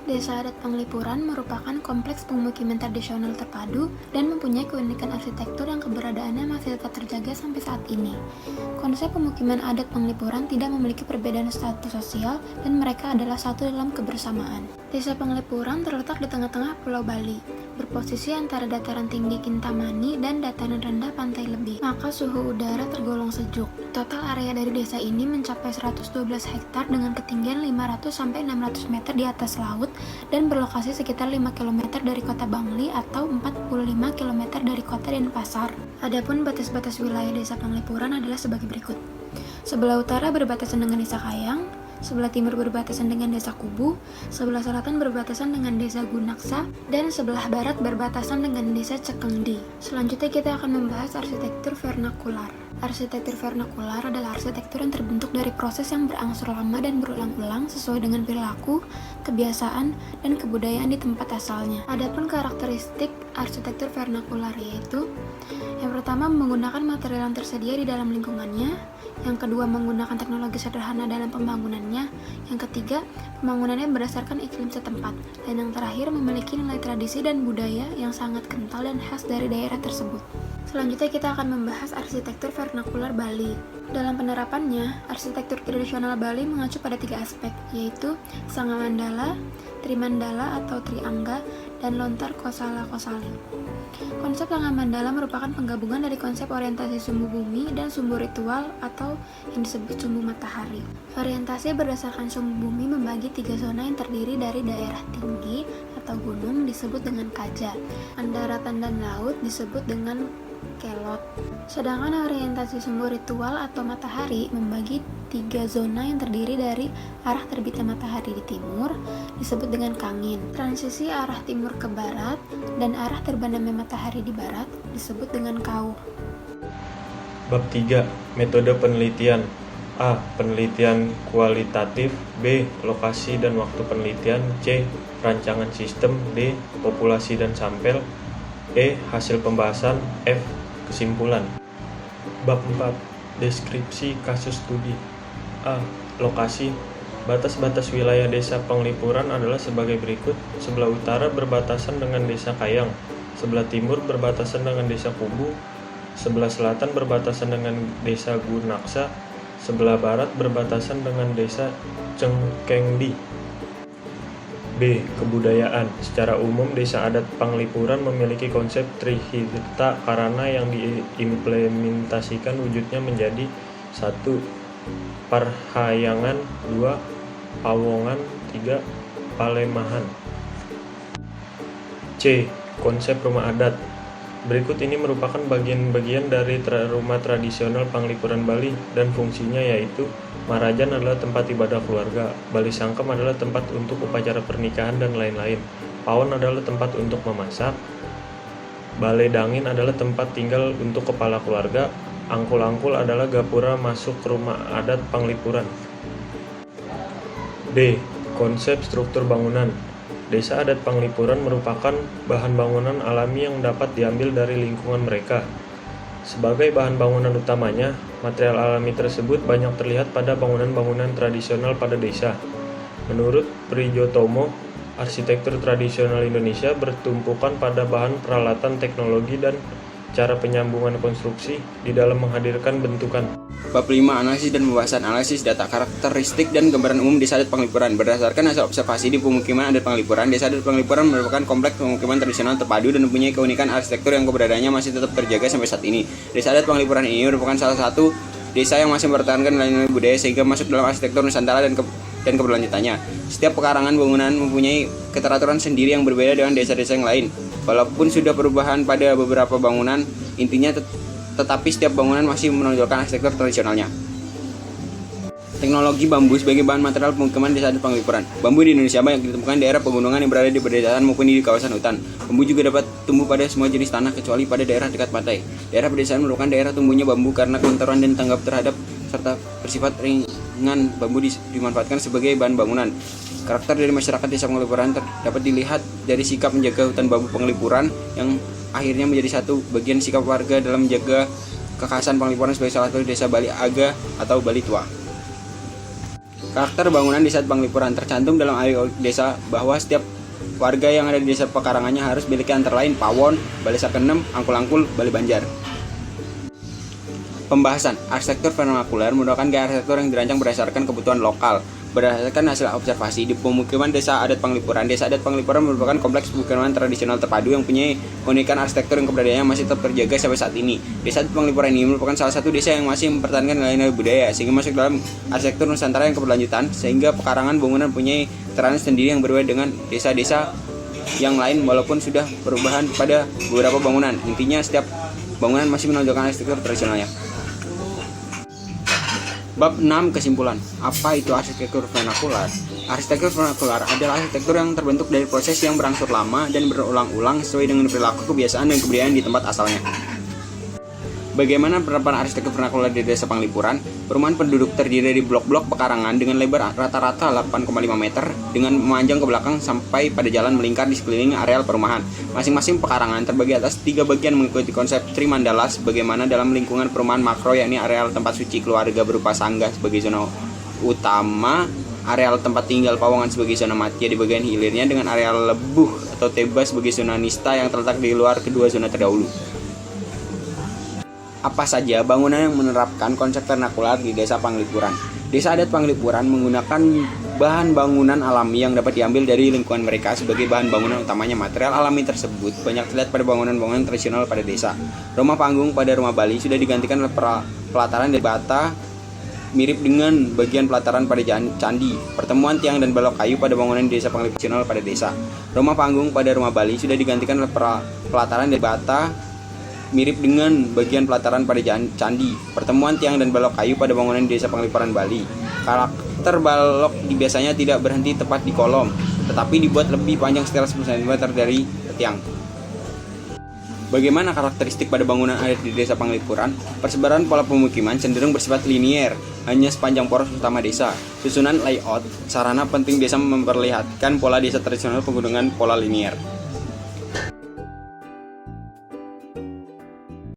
Desa adat Penglipuran merupakan kompleks pemukiman tradisional terpadu dan mempunyai keunikan arsitektur yang keberadaannya masih tetap terjaga sampai saat ini. Konsep pemukiman adat Penglipuran tidak memiliki perbedaan status sosial dan mereka adalah satu dalam kebersamaan. Desa Penglipuran terletak di tengah-tengah Pulau Bali, berposisi antara dataran tinggi Kintamani dan dataran rendah Pantai Lebih, maka suhu udara tergolong sejuk. Total area dari desa ini mencapai 112 hektar dengan ketinggian 500-600 meter di atas laut dan berlokasi sekitar 5 km dari kota Bangli atau 45 km dari kota Denpasar. Adapun batas-batas wilayah desa Penglipuran adalah sebagai berikut. Sebelah utara berbatasan dengan desa Kayang, sebelah timur berbatasan dengan desa Kubu, sebelah selatan berbatasan dengan desa Gunaksa, dan sebelah barat berbatasan dengan desa Cekengdi. Selanjutnya kita akan membahas arsitektur vernakular. Arsitektur vernakular adalah arsitektur yang terbentuk dari proses yang berangsur lama dan berulang-ulang sesuai dengan perilaku, kebiasaan, dan kebudayaan di tempat asalnya. Adapun karakteristik arsitektur vernakular yaitu yang pertama, menggunakan material yang tersedia di dalam lingkungannya. Yang kedua, menggunakan teknologi sederhana dalam pembangunannya. Yang ketiga, pembangunannya berdasarkan iklim setempat. Dan yang terakhir, memiliki nilai tradisi dan budaya yang sangat kental dan khas dari daerah tersebut. Selanjutnya kita akan membahas arsitektur vernakular Bali. Dalam penerapannya, arsitektur tradisional Bali mengacu pada 3 aspek, yaitu Sanga Mandala, Trimandala atau Triangga, dan Lontar Kosala Kosali. Konsep Sanga Mandala merupakan penggabungan dari konsep orientasi sumbu bumi dan sumbu ritual atau yang disebut sumbu matahari. Orientasi berdasarkan sumbu bumi membagi 3 zona yang terdiri dari daerah tinggi atau gunung disebut dengan kaja, daratan dan laut disebut dengan kelot. Sedangkan orientasi sumbu ritual atau matahari membagi 3 zona yang terdiri dari arah terbitnya matahari di timur disebut dengan kangin, transisi arah timur ke barat, dan arah terbenamnya matahari di barat disebut dengan kauh. Bab 3. Metode penelitian. A. Penelitian kualitatif. B. Lokasi dan waktu penelitian. C. Rancangan sistem. D. Populasi dan sampel. E. Hasil pembahasan. F. Kesimpulan. Bab 4. Deskripsi kasus studi. A. Lokasi. Batas-batas wilayah desa Penglipuran adalah sebagai berikut. Sebelah utara berbatasan dengan desa Kayang, sebelah timur berbatasan dengan desa Kubu, sebelah selatan berbatasan dengan desa Gunaksa, sebelah barat berbatasan dengan desa Cengkengdi. B. Kebudayaan. Secara umum, desa adat Penglipuran memiliki konsep Trihita Karana yang diimplementasikan wujudnya menjadi 1. Parhayangan, 2. Pawongan, 3. Palemahan. C. Konsep rumah adat. Berikut ini merupakan bagian-bagian dari rumah tradisional Penglipuran Bali dan fungsinya yaitu Marajan adalah tempat ibadah keluarga, Bali Sangkem adalah tempat untuk upacara pernikahan dan lain-lain, Pawon adalah tempat untuk memasak, Balai Dangin adalah tempat tinggal untuk kepala keluarga, Angkul-angkul adalah gapura masuk ke rumah adat Penglipuran. D. Konsep struktur bangunan. Desa adat Penglipuran merupakan bahan bangunan alami yang dapat diambil dari lingkungan mereka. Sebagai bahan bangunan utamanya, material alami tersebut banyak terlihat pada bangunan-bangunan tradisional pada desa. Menurut Prijotomo, arsitektur tradisional Indonesia bertumpukan pada bahan peralatan teknologi dan cara penyambungan konstruksi di dalam menghadirkan bentukan. Bab 5. Analisis dan pembahasan. Analisis data karakteristik dan gambaran umum desa adat Penglipuran. Berdasarkan hasil observasi di pemukiman adat Penglipuran, desa adat Penglipuran merupakan kompleks pemukiman tradisional terpadu dan mempunyai keunikan arsitektur yang keberadaannya masih tetap terjaga sampai saat ini. Desa adat Penglipuran ini merupakan salah satu desa yang masih mempertahankan nilai-nilai budaya sehingga masuk dalam arsitektur Nusantara dan keberlanjutannya. Setiap pekarangan bangunan mempunyai keteraturan sendiri yang berbeda dengan desa-desa yang lain. Walaupun sudah perubahan pada beberapa bangunan, intinya tetapi setiap bangunan masih menonjolkan arsitektur tradisionalnya. Teknologi bambu sebagai bahan material pemukiman desa adat Penglipuran. Bambu di Indonesia banyak ditemukan di daerah pegunungan yang berada di pedesaan maupun di kawasan hutan. Bambu juga dapat tumbuh pada semua jenis tanah kecuali pada daerah dekat pantai. Daerah pedesaan merupakan daerah tumbuhnya bambu karena kelenturan dan tanggap terhadap serta bersifat ringan. Bambu dimanfaatkan sebagai bahan bangunan. Karakter dari masyarakat desa Penglipuran dapat dilihat dari sikap menjaga hutan bambu Penglipuran yang akhirnya menjadi satu bagian sikap warga dalam menjaga kekhasan Penglipuran sebagai salah satu desa Bali Aga atau Bali Tua. Karakter bangunan di saat penglipuran tercantum dalam AO desa bahwa setiap warga yang ada di desa pekarangannya harus memiliki antara lain pawon, balai sakenem, angkul-angkul, balai banjar. Pembahasan arsitektur vernakular merupakan gaya arsitektur yang dirancang berdasarkan kebutuhan lokal. Berdasarkan hasil observasi di pemukiman desa adat Penglipuran merupakan kompleks pemukiman tradisional terpadu yang punya keunikan arsitektur yang keberadaannya masih tetap terjaga sampai saat ini. Desa adat Penglipuran ini merupakan salah satu desa yang masih mempertahankan nilai-nilai budaya sehingga masuk dalam arsitektur Nusantara yang keberlanjutan, sehingga pekarangan bangunan punya keterangan sendiri yang berbeda dengan desa-desa yang lain walaupun sudah perubahan pada beberapa bangunan. Intinya setiap bangunan masih menonjolkan arsitektur tradisionalnya. Bab 6 kesimpulan. Apa itu arsitektur vernakular? Arsitektur vernakular adalah arsitektur yang terbentuk dari proses yang berangsur lama dan berulang-ulang sesuai dengan perilaku, kebiasaan, dan kebudayaan di tempat asalnya. Bagaimana penerapan arsitektur vernakular di desa Penglipuran? Perumahan penduduk terdiri dari blok-blok pekarangan dengan lebar rata-rata 8,5 meter dengan memanjang ke belakang sampai pada jalan melingkar di sekeliling areal perumahan. Masing-masing pekarangan terbagi atas 3 bagian mengikuti konsep Trimandala sebagaimana dalam lingkungan perumahan makro, yakni areal tempat suci keluarga berupa sangga sebagai zona utama, areal tempat tinggal pawongan sebagai zona matia di bagian hilirnya, dengan areal lebuh atau teba sebagai zona nista yang terletak di luar kedua zona terdahulu. Apa saja bangunan yang menerapkan konsep vernakular di desa Penglipuran? Desa adat Penglipuran menggunakan bahan bangunan alami yang dapat diambil dari lingkungan mereka sebagai bahan bangunan utamanya. Material alami tersebut banyak terlihat pada bangunan-bangunan tradisional pada desa. Rumah panggung pada rumah Bali sudah digantikan oleh pelataran dari bata mirip dengan bagian pelataran pada candi. Pertemuan tiang dan balok kayu pada bangunan desa Penglipuran pada desa. Rumah panggung pada rumah Bali sudah digantikan oleh pelataran dari bata mirip dengan bagian pelataran pada candi. Pertemuan tiang dan balok kayu pada bangunan desa Penglipuran Bali. Karakter balok biasanya tidak berhenti tepat di kolom, tetapi dibuat lebih panjang sekitar 10 cm dari tiang. Bagaimana karakteristik pada bangunan adat di desa Penglipuran? Persebaran pola pemukiman cenderung bersifat linier, hanya sepanjang poros utama desa. Susunan layout sarana penting desa memperlihatkan pola desa tradisional penggunaan pola linier.